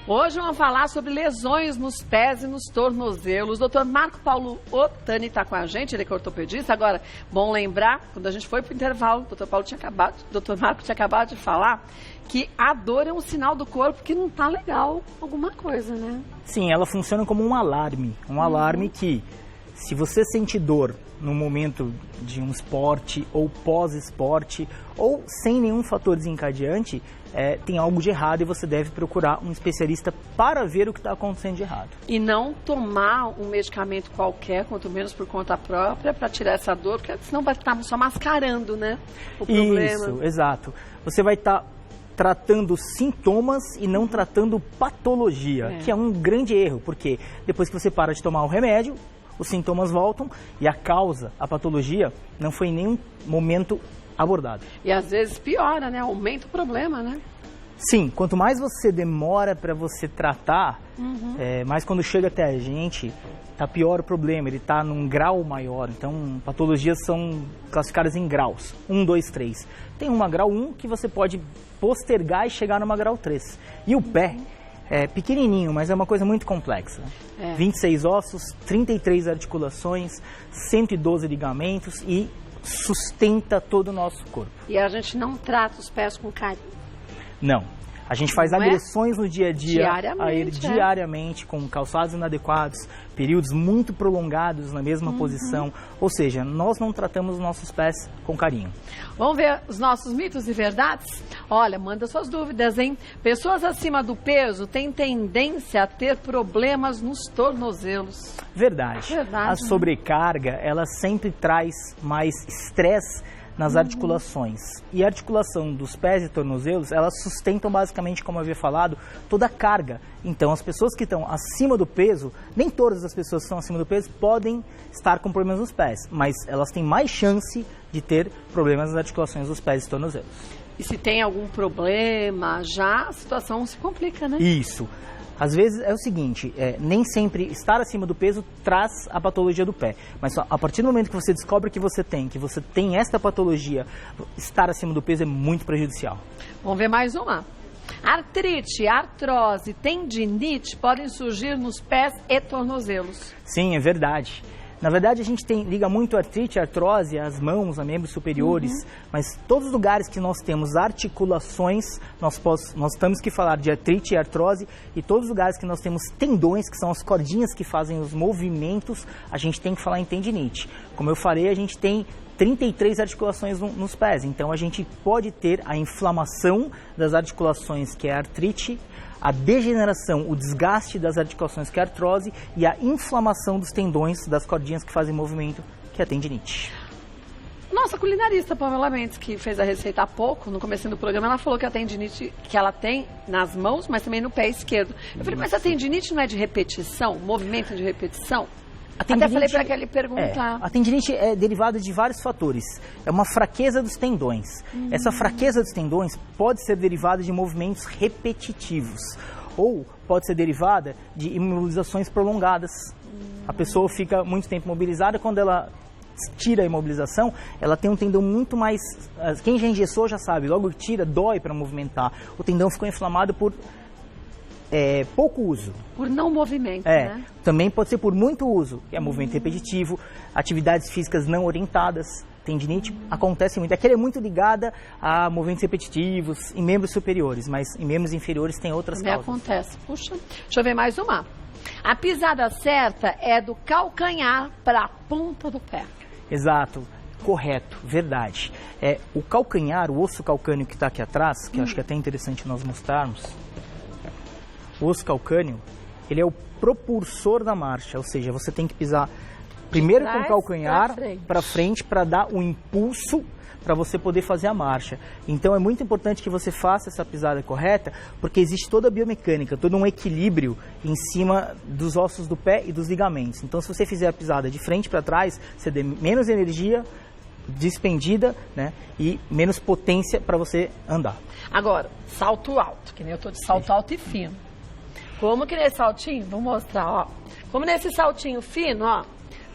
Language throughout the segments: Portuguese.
Hoje vamos falar sobre lesões nos pés e nos tornozelos. O Dr. Marco Paulo Ottani está com a gente, ele é ortopedista. Agora, bom lembrar, quando a gente foi para o intervalo, o Dr. Marco tinha acabado de falar que a dor é um sinal do corpo que não está legal alguma coisa, né? Sim, ela funciona como um alarme. Um alarme que, se você sente dor no momento de um esporte ou pós-esporte ou sem nenhum fator desencadeante, tem algo de errado e você deve procurar um especialista para ver o que está acontecendo de errado. E não tomar um medicamento qualquer, quanto menos por conta própria, para tirar essa dor, porque senão vai estar só mascarando, né, o problema. Isso, exato. Você vai estar tratando sintomas e não tratando patologia, que é um grande erro, porque depois que você para de tomar o remédio, os sintomas voltam e a causa, a patologia, não foi em nenhum momento abordada. E às vezes piora, né? Aumenta o problema, né? Sim, quanto mais você demora para você tratar, mais quando chega até a gente, tá pior o problema, ele tá num grau maior. Então, patologias são classificadas em graus, 1, 2, 3. Tem uma grau 1 que você pode postergar e chegar numa grau 3. E o pé é pequenininho, mas é uma coisa muito complexa. 26 ossos, 33 articulações, 112 ligamentos e sustenta todo o nosso corpo. E a gente não trata os pés com carinho? Não. A gente faz agressões no dia a dia a ele diariamente, com calçados inadequados, períodos muito prolongados na mesma posição. Ou seja, nós não tratamos os nossos pés com carinho. Vamos ver os nossos mitos e verdades? Olha, manda suas dúvidas, hein? Pessoas acima do peso têm tendência a ter problemas nos tornozelos. Verdade. A sobrecarga, ela sempre traz mais estresse nas articulações. E a articulação dos pés e tornozelos, elas sustentam basicamente, como eu havia falado, toda a carga. Então, as pessoas que estão acima do peso, nem todas as pessoas que estão acima do peso podem estar com problemas nos pés, mas elas têm mais chance de ter problemas nas articulações dos pés e tornozelos. E se tem algum problema, já a situação se complica, né? Isso. Às vezes é o seguinte, nem sempre estar acima do peso traz a patologia do pé. Mas só a partir do momento que você descobre que você tem esta patologia, estar acima do peso é muito prejudicial. Vamos ver mais uma. Artrite, artrose, tendinite podem surgir nos pés e tornozelos. Sim, é verdade. Na verdade, a gente liga muito a artrite, a artrose, às mãos, a membros superiores, mas todos os lugares que nós temos articulações, nós temos que falar de artrite e artrose, e todos os lugares que nós temos tendões, que são as cordinhas que fazem os movimentos, a gente tem que falar em tendinite. Como eu falei, a gente tem 33 articulações nos pés, então a gente pode ter a inflamação das articulações, que é a artrite, a degeneração, o desgaste das articulações, que é a artrose, e a inflamação dos tendões, das cordinhas que fazem movimento, que é a tendinite. Nossa culinarista, Pamela Mendes, que fez a receita há pouco, no começo do programa, ela falou que a tendinite que ela tem nas mãos, mas também no pé esquerdo. Eu falei, mas a tendinite não é de repetição, movimento de repetição? Até falei para ele perguntar. A tendinite é derivada de vários fatores. É uma fraqueza dos tendões. Essa fraqueza dos tendões pode ser derivada de movimentos repetitivos ou pode ser derivada de imobilizações prolongadas. A pessoa fica muito tempo imobilizada, quando ela tira a imobilização, ela tem um tendão muito mais... Quem já engessou já sabe, logo que tira, dói para movimentar. O tendão ficou inflamado por pouco uso. Por não movimento, né? Também pode ser por muito uso, que é movimento repetitivo, atividades físicas não orientadas. Tendinite acontece muito. Aquela é muito ligada a movimentos repetitivos em membros superiores, mas em membros inferiores tem outras causas. Acontece. Puxa, deixa eu ver mais uma. A pisada certa é do calcanhar para a ponta do pé. Exato. Correto, verdade. O calcanhar, o osso calcâneo que está aqui atrás, que eu acho que é até interessante nós mostrarmos. O osso calcâneo, ele é o propulsor da marcha, ou seja, você tem que pisar primeiro com o calcanhar para frente para dar o impulso para você poder fazer a marcha. Então é muito importante que você faça essa pisada correta, porque existe toda a biomecânica, todo um equilíbrio em cima dos ossos do pé e dos ligamentos. Então se você fizer a pisada de frente para trás, você tem menos energia despendida, né, e menos potência para você andar. Agora, salto alto, que nem eu tô de salto alto e fino. Como que nesse saltinho, vou mostrar, ó. Como nesse saltinho fino, ó,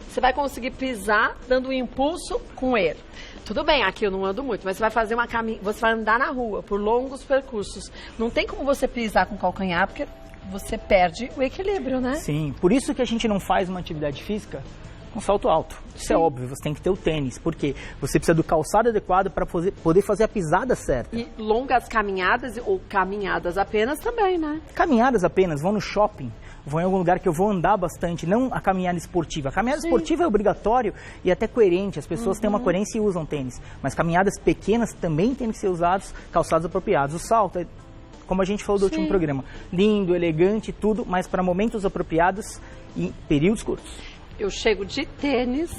você vai conseguir pisar dando um impulso com ele. Tudo bem, aqui eu não ando muito, mas você vai fazer você vai andar na rua por longos percursos. Não tem como você pisar com o calcanhar, porque você perde o equilíbrio, né? Sim, por isso que a gente não faz uma atividade física com salto alto. Isso é óbvio, você tem que ter o tênis, porque você precisa do calçado adequado para poder fazer a pisada certa. E longas caminhadas ou caminhadas apenas também, né? Caminhadas apenas, vão no shopping, vão em algum lugar que eu vou andar bastante, não a caminhada esportiva. A caminhada esportiva é obrigatório e até coerente, as pessoas têm uma coerência e usam tênis. Mas caminhadas pequenas também têm que ser usados calçados apropriados. O salto é, como a gente falou do último programa, lindo, elegante, tudo, mas para momentos apropriados e períodos curtos. Eu chego de tênis,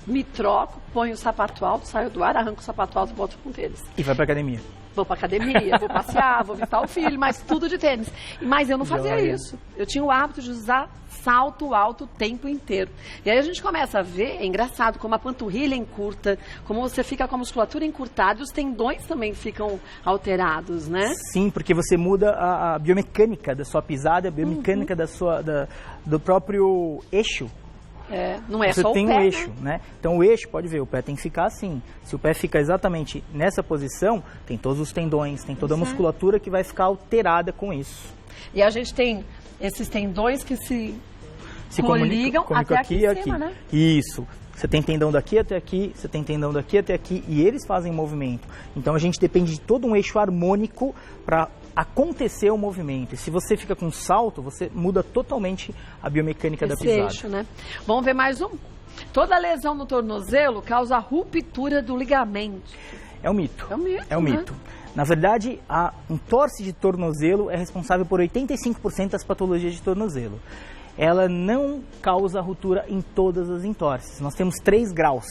me troco, ponho o sapato alto, saio do ar, arranco o sapato alto e volto com tênis. E vai pra academia. Vou pra academia, vou passear, vou visitar o filho, mas tudo de tênis. Mas eu não fazia isso. Eu tinha o hábito de usar salto alto o tempo inteiro. E aí a gente começa a ver, é engraçado, como a panturrilha encurta, como você fica com a musculatura encurtada e os tendões também ficam alterados, né? Sim, porque você muda a biomecânica da sua pisada, a biomecânica do próprio eixo. Não é você só o pé, tem um eixo, né? Então o eixo, pode ver, o pé tem que ficar assim. Se o pé fica exatamente nessa posição, tem todos os tendões, tem toda a musculatura que vai ficar alterada com isso. E a gente tem esses tendões que se coligam até aqui em cima, né? Isso. Você tem tendão daqui até aqui, você tem tendão daqui até aqui e eles fazem movimento. Então a gente depende de todo um eixo harmônico para acontecer o movimento. E se você fica com salto, você muda totalmente a biomecânica da pisada. Eixo, né? Vamos ver mais um. Toda lesão no tornozelo causa ruptura do ligamento. É um mito. É um mito. Na verdade, a entorse de tornozelo é responsável por 85% das patologias de tornozelo. Ela não causa ruptura em todas as entorses. Nós temos 3 graus.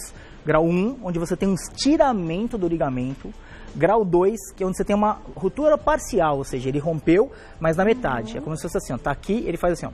Grau 1, onde você tem um estiramento do ligamento. Grau 2, que é onde você tem uma ruptura parcial, ou seja, ele rompeu, mas na metade. É como se fosse assim, ó, tá aqui, ele faz assim, ó.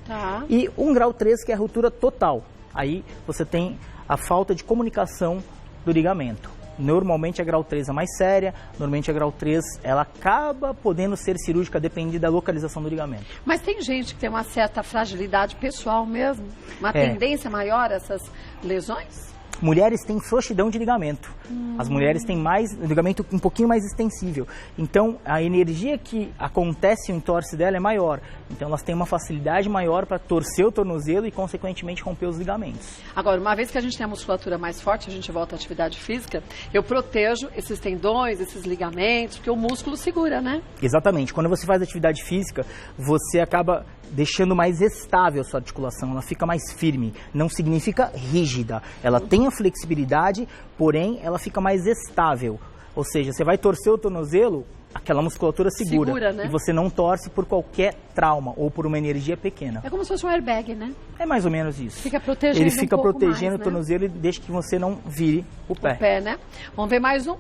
Tá. E um grau 3, que é a ruptura total. Aí você tem a falta de comunicação do ligamento. Normalmente a grau 3 é mais séria, normalmente a grau 3 ela acaba podendo ser cirúrgica dependendo da localização do ligamento. Mas tem gente que tem uma certa fragilidade pessoal mesmo? Uma tendência maior a essas lesões? Mulheres têm frouxidão de ligamento. As mulheres têm mais ligamento um pouquinho mais extensível. Então, a energia que acontece no entorse dela é maior. Então, elas têm uma facilidade maior para torcer o tornozelo e, consequentemente, romper os ligamentos. Agora, uma vez que a gente tem a musculatura mais forte, a gente volta à atividade física, eu protejo esses tendões, esses ligamentos, porque o músculo segura, né? Exatamente. Quando você faz atividade física, você acaba deixando mais estável a sua articulação, ela fica mais firme. Não significa rígida. Ela tem a flexibilidade, porém ela fica mais estável. Ou seja, você vai torcer o tornozelo, aquela musculatura segura, né? E você não torce por qualquer trauma ou por uma energia pequena. É como se fosse um airbag, né? É mais ou menos isso. Fica protegendo Ele fica protegendo mais, o tornozelo e deixa que você não vire o pé. O pé, né? Vamos ver mais um.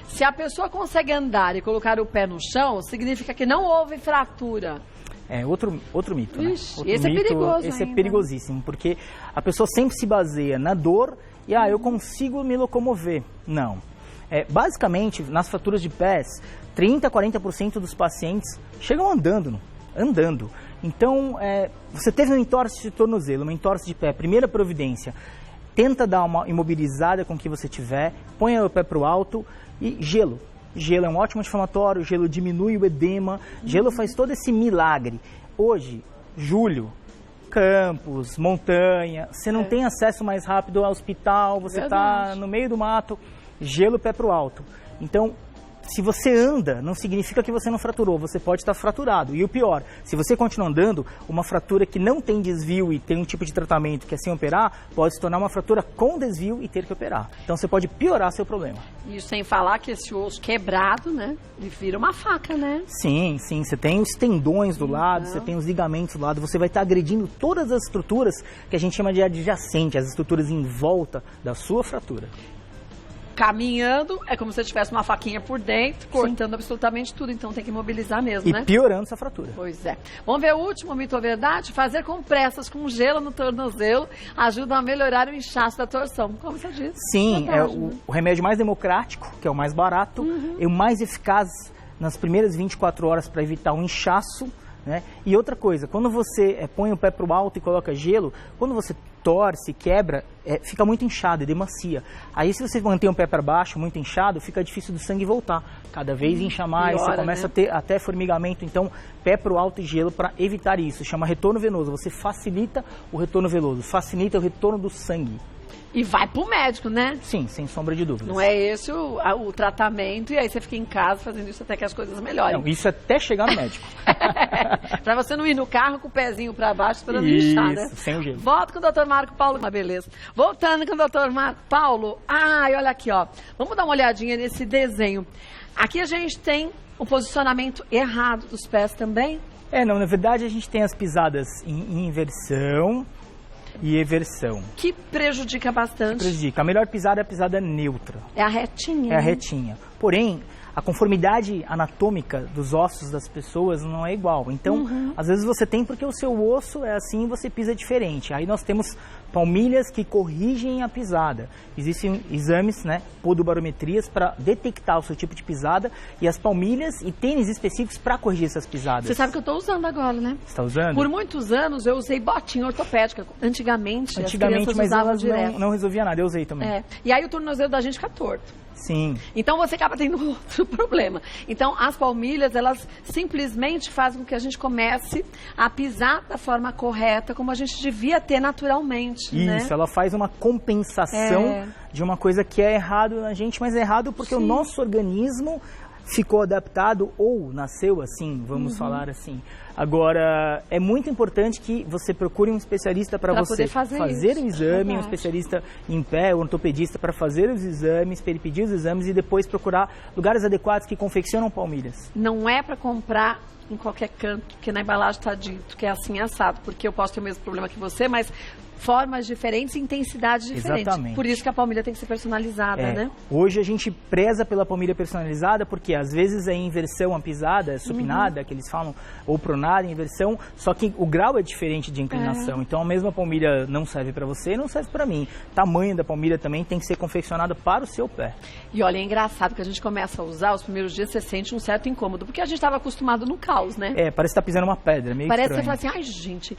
Se a pessoa consegue andar e colocar o pé no chão, significa que não houve fratura. É outro mito, Ixi, né? Outro esse mito, é perigoso esse ainda. é perigosíssimo, porque a pessoa sempre se baseia na dor e, eu consigo me locomover. Não. Basicamente, nas fraturas de pés, 30% a 40% dos pacientes chegam andando. Então, você teve um entorse de tornozelo, uma entorse de pé, primeira providência, tenta dar uma imobilizada com o que você tiver, põe o pé para o alto e gelo. Gelo é um ótimo anti-inflamatório, gelo diminui o edema, gelo faz todo esse milagre. Hoje, julho, campos, montanha, você não tem acesso mais rápido ao hospital, você está no meio do mato, gelo pé para o alto. Então, se você anda, não significa que você não fraturou, você pode estar fraturado. E o pior, se você continuar andando, uma fratura que não tem desvio e tem um tipo de tratamento que é sem operar, pode se tornar uma fratura com desvio e ter que operar. Então você pode piorar seu problema. E sem falar que esse osso quebrado, né, ele vira uma faca, né? Sim, você tem os tendões do lado, você tem os ligamentos do lado, você vai estar agredindo todas as estruturas que a gente chama de adjacente, as estruturas em volta da sua fratura. Caminhando, é como se você tivesse uma faquinha por dentro, cortando absolutamente tudo. Então tem que imobilizar mesmo, né? E piorando essa fratura. Pois é. Vamos ver o último mito ou verdade? Fazer compressas com gelo no tornozelo ajuda a melhorar o inchaço da torção. Como você disse. Sim, é o remédio mais democrático, que é o mais barato, e o mais eficaz nas primeiras 24 horas para evitar um inchaço, né? E outra coisa, quando você põe o pé para o alto e coloca gelo, quando você torce, quebra, fica muito inchado, ele macia. Aí se você mantém o pé para baixo, muito inchado, fica difícil do sangue voltar. Cada vez incha mais, piora, você começa né? a ter até formigamento. Então, pé para o alto e gelo para evitar isso. Chama retorno venoso. Você facilita o retorno venoso, facilita o retorno do sangue. E vai pro médico, né? Sim, sem sombra de dúvidas. Não é esse o tratamento e aí você fica em casa fazendo isso até que as coisas melhorem. Não, isso até chegar no médico. Pra você não ir no carro com o pezinho pra baixo esperando inchar, né? Sem o gelo. Volto com o Dr. Marco Paulo, uma beleza. Voltando com o Dr. Marco Paulo. Ai, olha aqui, ó. Vamos dar uma olhadinha nesse desenho. Aqui a gente tem o posicionamento errado dos pés também. Não, na verdade a gente tem as pisadas em inversão e eversão. Que prejudica bastante. Prejudica. A melhor pisada é a pisada neutra. É a retinha. É a né? retinha. Porém, a conformidade anatômica dos ossos das pessoas não é igual. Então, às vezes você tem porque o seu osso é assim e você pisa diferente. Aí nós temos palmilhas que corrigem a pisada. Existem exames, né, podobarometrias para detectar o seu tipo de pisada e as palmilhas e tênis específicos para corrigir essas pisadas. Você sabe que eu estou usando agora, né? Você está usando? Por muitos anos eu usei botinha ortopédica. Antigamente as crianças mas usavam elas direto. não resolvia nada. Eu usei também. E aí o tornozelo da gente fica torto. Sim. Então você acaba tendo outro problema. Então as palmilhas, elas simplesmente fazem com que a gente comece a pisar da forma correta, como a gente devia ter naturalmente. Isso, né? ela faz uma compensação de uma coisa que é errado na gente, mas é errado porque o nosso organismo ficou adaptado ou nasceu assim, vamos falar assim. Agora, é muito importante que você procure um especialista para você poder fazer o exame, Verdade. um especialista em pé, um ortopedista para fazer os exames, pedir os exames e depois procurar lugares adequados que confeccionam palmilhas. Não é para comprar em qualquer canto, que na embalagem está dito que é assim assado, porque eu posso ter o mesmo problema que você, mas formas diferentes e intensidades diferentes. Exatamente. Por isso que a palmilha tem que ser personalizada, né? Hoje a gente preza pela palmilha personalizada porque às vezes é em inversão a pisada, supinada, que eles falam, ou pronada em inversão, só que o grau é diferente de inclinação. Então a mesma palmilha não serve para você e não serve para mim. O tamanho da palmilha também tem que ser confeccionado para o seu pé. E olha, é engraçado que a gente começa a usar, os primeiros dias você sente um certo incômodo, porque a gente estava acostumado no caos, né? Parece que tá pisando uma pedra, meio Parece estranho. que você fala assim, ai gente,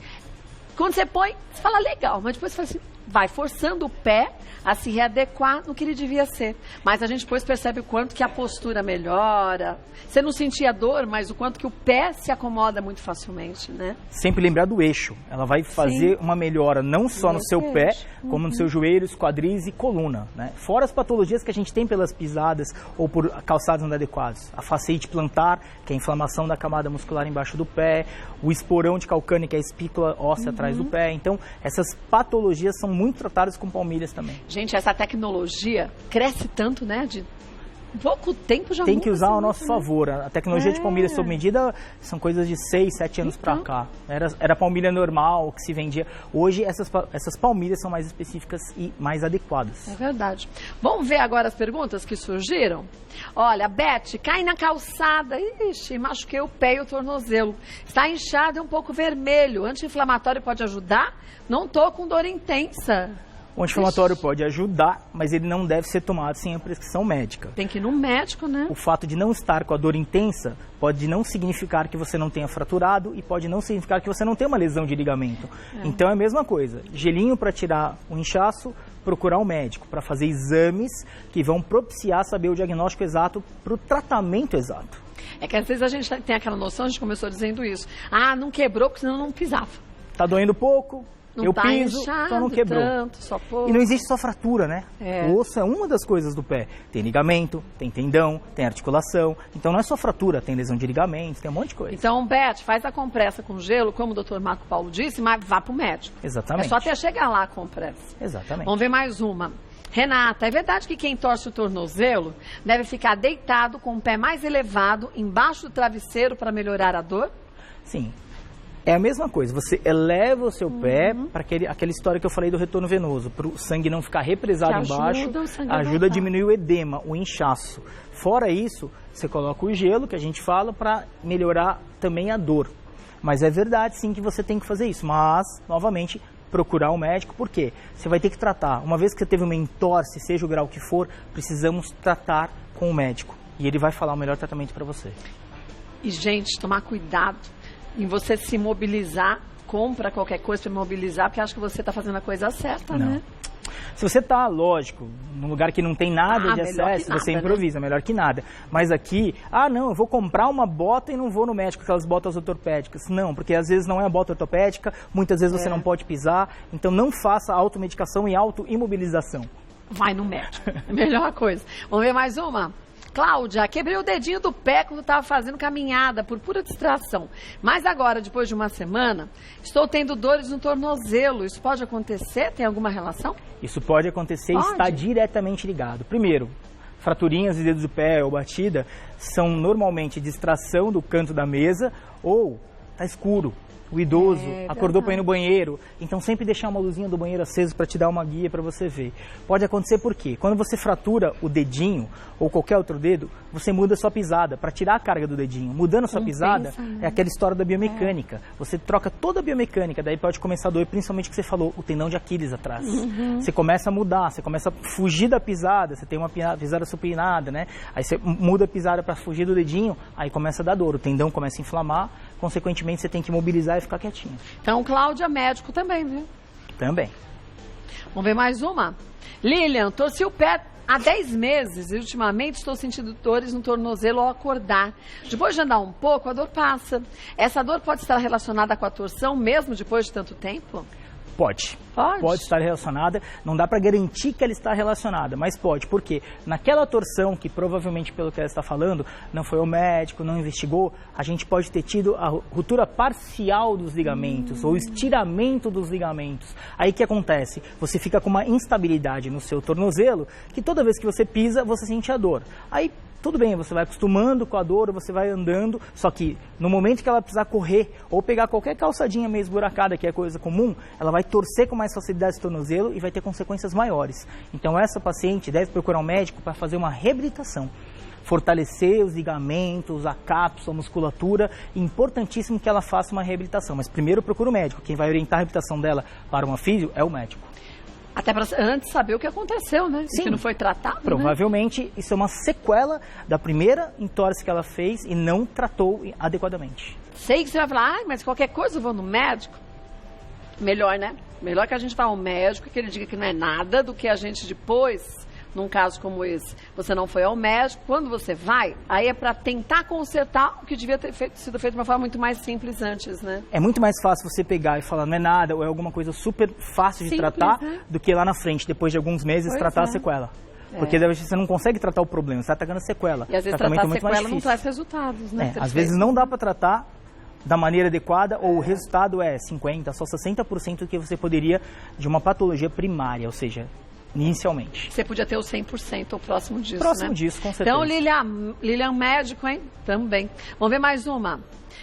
quando você põe, você fala legal, mas depois você fala assim, vai forçando o pé a se readequar no que ele devia ser. Mas a gente depois percebe o quanto que a postura melhora. Você não sentia dor, mas o quanto que o pé se acomoda muito facilmente, né? Sempre lembrar do eixo. Ela vai fazer uma melhora não só no seu pé, como nos seus joelhos, quadris e coluna, né? Fora as patologias que a gente tem pelas pisadas ou por calçados inadequados. A fasciite plantar, que é a inflamação da camada muscular embaixo do pé, o esporão de calcâneo, que é a espícula óssea atrás do pé. Então, essas patologias são muito tratadas com palmilhas também. Gente, essa tecnologia cresce tanto, né? De pouco tempo já tem que usar assim, ao nosso favor. A tecnologia de palmilha sob medida são coisas de 6, 7 anos para cá. Era palmilha normal que se vendia. Hoje essas palmilhas são mais específicas e mais adequadas. É verdade. Vamos ver agora as perguntas que surgiram? Olha, Beth, cai na calçada. Ixi, machuquei o pé e o tornozelo. Está inchado e um pouco vermelho. Anti-inflamatório pode ajudar? Não tô com dor intensa. O anti-inflamatório pode ajudar, mas ele não deve ser tomado sem a prescrição médica. Tem que ir no médico, né? O fato de não estar com a dor intensa pode não significar que você não tenha fraturado e pode não significar que você não tenha uma lesão de ligamento. Então é a mesma coisa. Gelinho para tirar o inchaço, procurar um médico para fazer exames que vão propiciar saber o diagnóstico exato para o tratamento exato. É que às vezes a gente tem aquela noção, a gente começou dizendo isso. Ah, não quebrou porque senão não pisava. Tá doendo pouco? Não eu tá piso, inchado, só não quebrou. Tanto, só pouco. E não existe só fratura, né? O osso é uma das coisas do pé. Tem ligamento, tem tendão, tem articulação. Então não é só fratura, tem lesão de ligamentos, tem um monte de coisa. Então, Beth, faz a compressa com gelo, como o Dr. Marco Paulo disse, mas vá pro médico. Exatamente. É só até chegar lá a compressa. Exatamente. Vamos ver mais uma. Renata, é verdade que quem torce o tornozelo deve ficar deitado com o pé mais elevado embaixo do travesseiro para melhorar a dor? Sim. É a mesma coisa, você eleva o seu pé para aquela história que eu falei do retorno venoso, para o sangue não ficar represado embaixo, ajuda a diminuir o edema, o inchaço. Fora isso, você coloca o gelo, que a gente fala, para melhorar também a dor. Mas é verdade sim que você tem que fazer isso, mas, novamente, procurar um médico, por quê? Você vai ter que tratar. Uma vez que você teve uma entorse, seja o grau que for, precisamos tratar com o médico. E ele vai falar o melhor tratamento para você. E, gente, tomar cuidado em você se mobilizar compra qualquer coisa para imobilizar porque acha que você está fazendo a coisa certa, Não. né? Se você está, lógico, num lugar que não tem nada de acesso, você improvisa, melhor que nada. Mas aqui, não, eu vou comprar uma bota e não vou no médico, aquelas botas ortopédicas. Não, porque às vezes não é a bota ortopédica, muitas vezes você não pode pisar. Então não faça automedicação e autoimobilização. Vai no médico, é a melhor coisa. Vamos ver mais uma? Cláudia, quebrei o dedinho do pé quando estava fazendo caminhada por pura distração. Mas agora, depois de uma semana, estou tendo dores no tornozelo. Isso pode acontecer? Tem alguma relação? Isso pode acontecer e está diretamente ligado. Primeiro, fraturinhas de dedos do pé ou batida são normalmente distração do canto da mesa ou está escuro. O idoso acordou para ir no banheiro, então sempre deixar uma luzinha do banheiro acesa para te dar uma guia para você ver. Pode acontecer por quê? Quando você fratura o dedinho ou qualquer outro dedo, você muda a sua pisada para tirar a carga do dedinho. Mudando a sua pisada é aquela história da biomecânica. Você troca toda a biomecânica, daí pode começar a doer, principalmente o que você falou, o tendão de Aquiles atrás. Você começa a mudar, você começa a fugir da pisada, você tem uma pisada supinada, né? Aí você muda a pisada para fugir do dedinho, aí começa a dar dor, o tendão começa a inflamar, consequentemente você tem que mobilizar e ficar quietinho. Então, Cláudia, médico também, viu? Também. Vamos ver mais uma? Lilian, torci o pé há 10 meses e ultimamente estou sentindo dores no tornozelo ao acordar. Depois de andar um pouco, a dor passa. Essa dor pode estar relacionada com a torção mesmo depois de tanto tempo? Pode. Pode? Pode estar relacionada. Não dá para garantir que ela está relacionada, mas pode. Porque naquela torção, que provavelmente pelo que ela está falando, não foi ao médico, não investigou, a gente pode ter tido a ruptura parcial dos ligamentos ou estiramento dos ligamentos. Aí o que acontece? Você fica com uma instabilidade no seu tornozelo que toda vez que você pisa, você sente a dor. Aí tudo bem, você vai acostumando com a dor, você vai andando, só que no momento que ela precisar correr ou pegar qualquer calçadinha meio esburacada, que é coisa comum, ela vai torcer com mais facilidade o tornozelo e vai ter consequências maiores. Então essa paciente deve procurar um médico para fazer uma reabilitação. Fortalecer os ligamentos, a cápsula, a musculatura, importantíssimo que ela faça uma reabilitação. Mas primeiro procura o médico, quem vai orientar a reabilitação dela para uma físio é o médico. Até para antes saber o que aconteceu, né? Sim. Que não foi tratado, provavelmente isso é uma sequela da primeira entorse que ela fez e não tratou adequadamente. Sei que você vai falar, mas qualquer coisa eu vou no médico. Melhor, né? Melhor que a gente vá ao médico e que ele diga que não é nada do que a gente depois, num caso como esse, você não foi ao médico. Quando você vai, aí é para tentar consertar o que devia ter sido feito de uma forma muito mais simples antes, né? É muito mais fácil você pegar e falar não é nada ou é alguma coisa super fácil de tratar, né? Do que lá na frente, depois de alguns meses, tratar a sequela. Porque você não consegue tratar o problema, você está atacando a sequela. E às vezes tratar a sequela não traz resultados, né? Às vezes não dá para tratar da maneira adequada ou o resultado é 50%, só 60% do que você poderia de uma patologia primária, ou seja, inicialmente. Você podia ter o 100% ou próximo disso, próximo disso, com certeza. Então, Lilian médico, hein? Também. Vamos ver mais uma.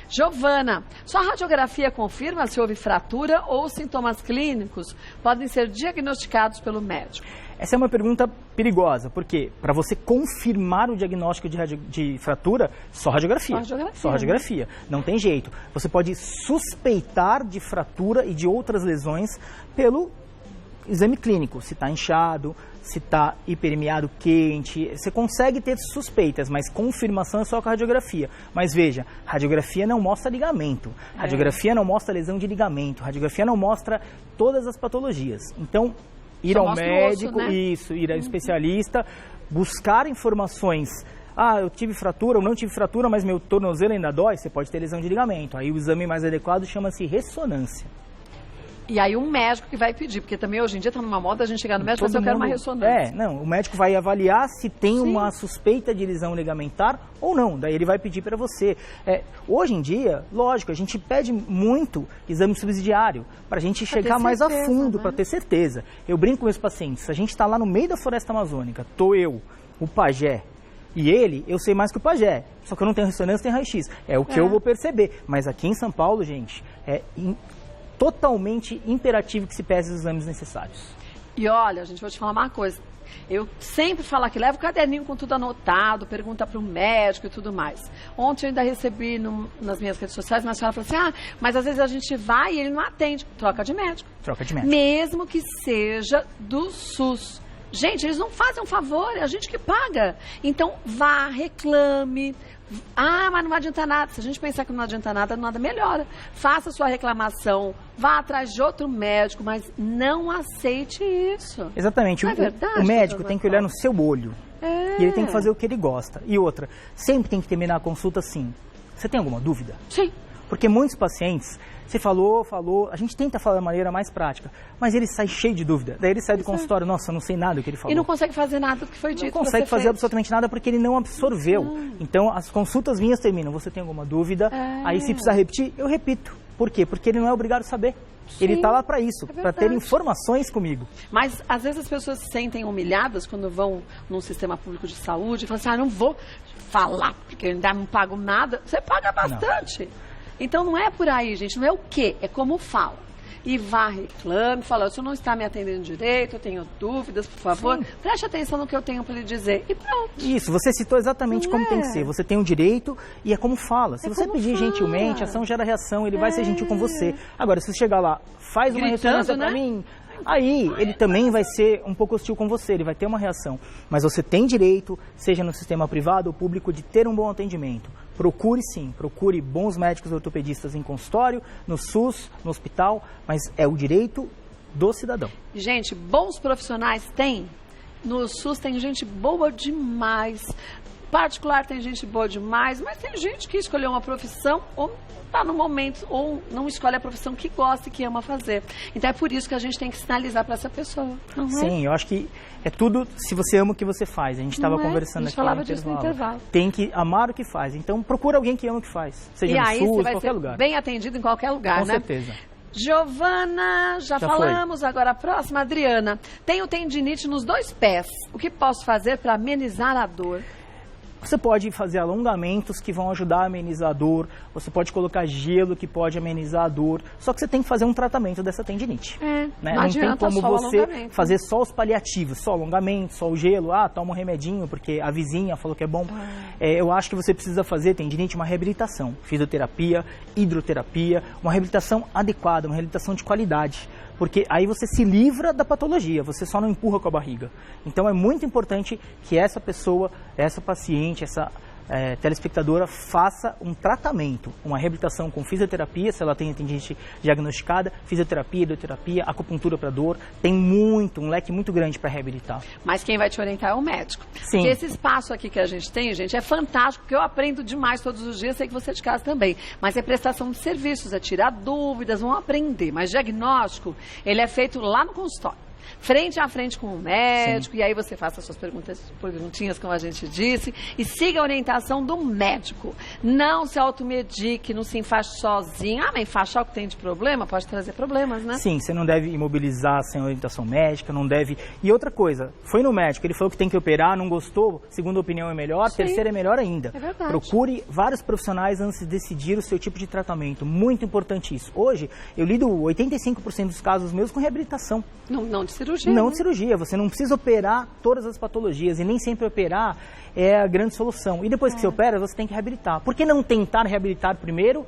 Giovana, sua radiografia confirma se houve fratura ou sintomas clínicos podem ser diagnosticados pelo médico? Essa é uma pergunta perigosa, porque para você confirmar o diagnóstico de fratura, só radiografia. Só radiografia. Não tem jeito. Você pode suspeitar de fratura e de outras lesões pelo exame clínico, se está inchado, se está hiperemiado quente, você consegue ter suspeitas, mas confirmação é só com a radiografia. Mas veja, radiografia não mostra ligamento, radiografia não mostra lesão de ligamento, radiografia não mostra todas as patologias. Então, ir ao médico, osso, né? Ir ao especialista, buscar informações. Eu tive fratura ou não tive fratura, mas meu tornozelo ainda dói, você pode ter lesão de ligamento. Aí o exame mais adequado chama-se ressonância. E aí um médico que vai pedir, porque também hoje em dia está numa moda a gente chegar no médico e falar, eu quero uma ressonância. O médico vai avaliar se tem uma suspeita de lesão ligamentar ou não, daí ele vai pedir para você. Hoje em dia, lógico, a gente pede muito exame subsidiário, para a gente chegar mais a fundo, para ter certeza. Eu brinco com meus pacientes, se a gente está lá no meio da floresta amazônica, eu, o pajé, e ele, eu sei mais que o pajé, só que eu não tenho ressonância, tem raio-x. É o que eu vou perceber, mas aqui em São Paulo, gente, totalmente imperativo que se pese os exames necessários. E olha, gente, vou te falar uma coisa. Eu sempre falo que leva o caderninho com tudo anotado, pergunta para o médico e tudo mais. Ontem eu ainda recebi nas minhas redes sociais, uma senhora falou assim, mas às vezes a gente vai e ele não atende. Troca de médico. Troca de médico. Mesmo que seja do SUS. Gente, eles não fazem um favor, é a gente que paga. Então, vá, reclame, Ah, mas não adianta nada. Se a gente pensar que não adianta nada, nada melhora. Faça sua reclamação, vá atrás de outro médico, mas não aceite isso. Exatamente. Não é verdade, o médico doutor tem que olhar no seu olho. É. E ele tem que fazer o que ele gosta. E outra, sempre tem que terminar a consulta assim. Você tem alguma dúvida? Sim. Porque muitos pacientes, você falou, a gente tenta falar da maneira mais prática, mas ele sai cheio de dúvida. Daí ele sai do consultório, nossa, não sei nada do que ele falou. E não consegue fazer nada do que foi dito. Não consegue fazer absolutamente nada porque ele não absorveu. Então, as consultas minhas terminam. Você tem alguma dúvida? Aí, se precisar repetir, eu repito. Por quê? Porque ele não é obrigado a saber. Sim, ele está lá para isso, para ter informações comigo. Mas, às vezes, as pessoas se sentem humilhadas quando vão num sistema público de saúde e falam assim, não vou falar, porque eu ainda não pago nada. Você paga bastante. Não. Então, não é por aí, gente. Não é o quê, é como fala. E vá, reclame, fala, o senhor não está me atendendo direito, eu tenho dúvidas, por favor, preste atenção no que eu tenho para lhe dizer. E pronto. Isso, você citou exatamente como tem que ser. Você tem o direito e é como fala. Se você pedir gentilmente, ação gera reação, ele vai ser gentil com você. Agora, se você chegar lá, faz uma ressonância para mim, aí ele também vai ser um pouco hostil com você, ele vai ter uma reação. Mas você tem direito, seja no sistema privado ou público, de ter um bom atendimento. Procure sim, procure bons médicos ortopedistas em consultório, no SUS, no hospital, mas é o direito do cidadão. Gente, bons profissionais tem. No SUS tem gente boa demais. Particular tem gente boa demais, mas tem gente que escolheu uma profissão ou está no momento, ou não escolhe a profissão que gosta e que ama fazer. Então é por isso que a gente tem que sinalizar para essa pessoa. Não Sim, eu acho que é tudo se você ama o que você faz. A gente estava conversando aqui falava disso no intervalo. Tem que amar o que faz. Então procura alguém que ama o que faz. Seja no SUS, em qualquer lugar. Bem atendido em qualquer lugar, Com né? certeza. Giovana, já falamos, foi. Agora a próxima, Adriana. Tenho tendinite nos 2 pés. O que posso fazer para amenizar a dor? Você pode fazer alongamentos que vão ajudar a amenizar a dor, você pode colocar gelo que pode amenizar a dor, só que você tem que fazer um tratamento dessa tendinite. Né? Não tem como você fazer só os paliativos, só alongamento, só o gelo, toma um remedinho porque a vizinha falou que é bom. Eu acho que você precisa fazer, tendinite, uma reabilitação, fisioterapia, hidroterapia, uma reabilitação adequada, uma reabilitação de qualidade. Porque aí você se livra da patologia, você só não empurra com a barriga. Então é muito importante que essa pessoa, essa paciente, essa telespectadora faça um tratamento, uma reabilitação com fisioterapia, se ela tem tendinite diagnosticada, fisioterapia, hidroterapia, acupuntura para dor, tem um leque muito grande para reabilitar. Mas quem vai te orientar é o médico. Sim. Porque esse espaço aqui que a gente tem, gente, é fantástico, porque eu aprendo demais todos os dias, sei que você de casa também. Mas é prestação de serviços, é tirar dúvidas, vão aprender. Mas diagnóstico, ele é feito lá no consultório. Frente a frente com o médico, e aí você faça as suas perguntinhas, como a gente disse, e siga a orientação do médico. Não se automedique, não se enfaixe sozinho. Mas enfaixar o que tem de problema pode trazer problemas, né? Sim, você não deve imobilizar sem orientação médica, não deve... E outra coisa, foi no médico, ele falou que tem que operar, não gostou, segunda opinião é melhor, terceira é melhor ainda. É verdade. Procure vários profissionais antes de decidir o seu tipo de tratamento, muito importante isso. Hoje, eu lido 85% dos casos meus com reabilitação. Não de cirurgia. Não de cirurgia, você não precisa operar todas as patologias e nem sempre operar é a grande solução. E depois que você opera, você tem que reabilitar. Por que não tentar reabilitar primeiro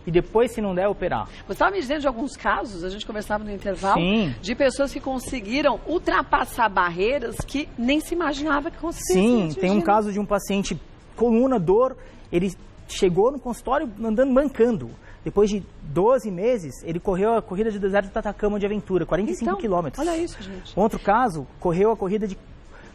e depois, se não der, operar? Você estava me dizendo de alguns casos, a gente conversava no intervalo, de pessoas que conseguiram ultrapassar barreiras que nem se imaginava que conseguiam. Sim, tem um caso de um paciente coluna, dor, ele chegou no consultório andando mancando. Depois de 12 meses, ele correu a corrida de deserto do Atacama de aventura, 45 quilômetros. Olha isso, gente. Outro caso, correu a corrida de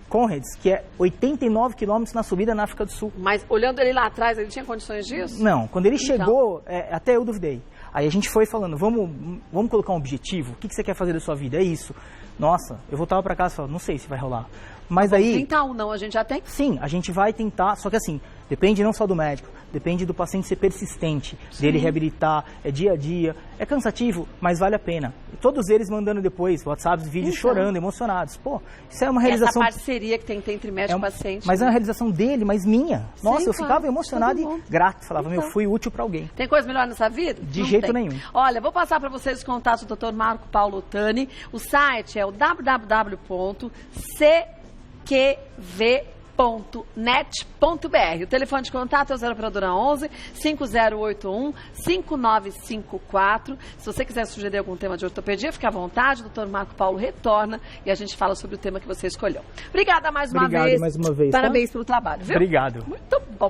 Conrads, que é 89 quilômetros na subida na África do Sul. Mas olhando ele lá atrás, ele tinha condições disso? Não, quando ele chegou, até eu duvidei. Aí a gente foi falando, vamos colocar um objetivo, o que você quer fazer da sua vida? É isso. Nossa, eu voltava para casa e falava, não sei se vai rolar. Mas aí... Tentar ou não, a gente já tem? Sim, a gente vai tentar, só que assim, depende não só do médico, depende do paciente ser persistente, dele reabilitar, é dia a dia, é cansativo, mas vale a pena. E todos eles mandando depois WhatsApps, vídeos, chorando, emocionados. Pô, isso é uma realização... Essa parceria que tem entre médico e paciente. Mas é uma realização dele, mas minha. Nossa, eu ficava emocionado e grato, falava, fui útil para alguém. Tem coisa melhor nessa vida? De jeito nenhum. Olha, vou passar para vocês os contatos do Dr. Marco Paulo Ottani. O site é o www.cqv.net.br. O telefone de contato é o 0 operadora 11 5081 5954. Se você quiser sugerir algum tema de ortopedia, fique à vontade. O Dr. Marco Paulo retorna e a gente fala sobre o tema que você escolheu. Obrigada mais uma vez. Obrigado mais uma vez. Parabéns pelo trabalho, viu? Obrigado. Muito bom.